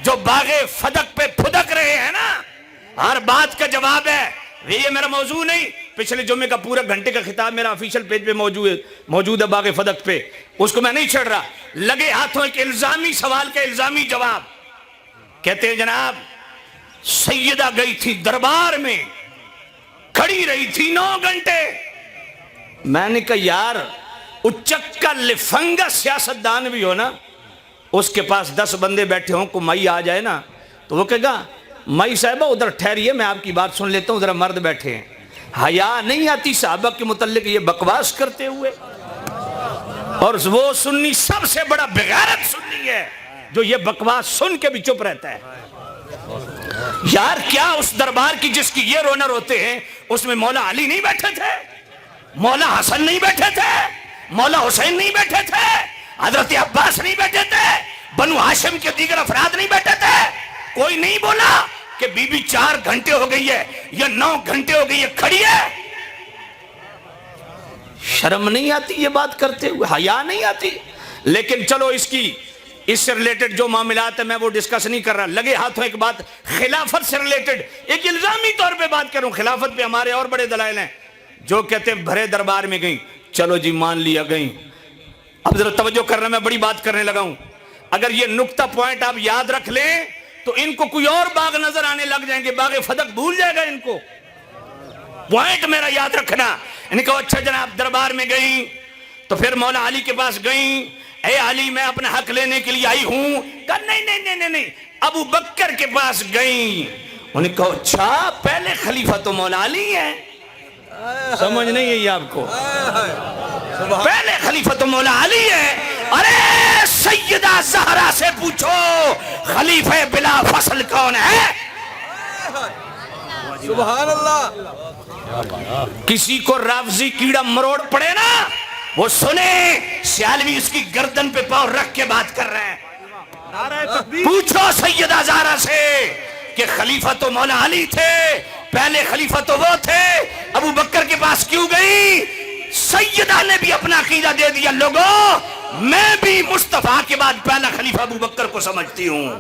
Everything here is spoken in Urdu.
جو باغ فدق پہ پھدک رہے ہیں نا، ہر بات کا جواب ہے. یہ میرا موضوع نہیں، پچھلے جمعے کا پورا گھنٹے کا خطاب میرا آفیشل پیج پہ موجود ہے باغ فدق پہ، اس کو میں نہیں چھڑ رہا. لگے ہاتھوں ایک الزامی سوال کا الزامی جواب. کہتے ہیں جناب سیدہ گئی تھی دربار میں، کھڑی رہی تھی 9 گھنٹے. میں نے کہا یار اچک کا لفنگا سیاستدان بھی ہو نا، اس کے پاس 10 بندے بیٹھے ہوں کو مائی آ جائے نا تو وہ کہے گا مائی صاحبہ ادھر ٹھہریے میں آپ کی بات سن لیتا ہوں، ذرا مرد بیٹھے ہیں. حیا نہیں آتی صحابہ کے متعلق یہ بکواس کرتے ہوئے؟ اور وہ سنی سب سے بڑا بغیرت سنی ہے جو یہ بکواس سن کے بھی چپ رہتا ہے. یار کیا اس دربار کی جس کی یہ رونر ہوتے ہیں اس میں مولا علی نہیں بیٹھے تھے؟ مولا حسن نہیں بیٹھے تھے؟ مولا حسین نہیں بیٹھے تھے؟ حضرت عباس نہیں بیٹھے تھے؟ بنو ہاشم کے دیگر افراد نہیں بیٹھے تھے؟ کوئی نہیں بولا کہ بی بی 4 گھنٹے ہو گئی ہے یا 9 گھنٹے ہو گئی ہے کھڑی ہے؟ شرم نہیں آتی یہ بات کرتے ہوئے؟ حیا نہیں آتی؟ لیکن چلو اس سے ریلیٹڈ جو معاملات ہیں میں وہ ڈسکس نہیں کر رہا. لگے ہاتھوں ایک بات خلافت سے ریلیٹڈ ایک الزامی طور پہ بات کروں. خلافت پہ ہمارے اور بڑے دلائل ہیں. جو کہتے ہیں بھرے دربار میں گئیں، چلو جی مان لیا گئیں. اب ذرا توجہ کرنا، میں بڑی بات کرنے لگا ہوں. اگر یہ نقطہ پوائنٹ آپ یاد رکھ لیں تو ان کو کوئی اور باغ نظر آنے لگ جائیں گے، باغ فدق بھول جائے گا ان کو. پوائنٹ میرا یاد رکھنا. ان کو اچھا جناب دربار میں گئیں تو پھر مولا علی کے پاس گئیں، اے علی میں اپنا حق لینے کے لیے آئی ہوں. کہا نہیں ابو بکر کے پاس گئیں. انہوں نے کہا اچھا پہلے خلیفہ تو مولا علی ہیں. سمجھ نہیں ہے آپ کو؟ پہلے خلیفہ تو مولا علی ہے. ارے سیدہ زہرا سے پوچھو خلیفہ بلا فصل کون ہے؟ سبحان اللہ. کسی کو رافضی کیڑا مروڑ پڑے نا وہ سنے سیالوی اس کی گردن پہ پاؤں رکھ کے بات کر رہے ہیں. پوچھو سیدہ زہرا سے کہ خلیفہ تو مولا علی تھے، پہلے خلیفہ تو وہ تھے، ابو بکر کے پاس کیوں گئی؟ سیدہ نے بھی اپنا عقیدہ دے دیا. لوگوں میں بھی مصطفیٰ کے بعد پہلا خلیفہ ابو بکر کو سمجھتی ہوں.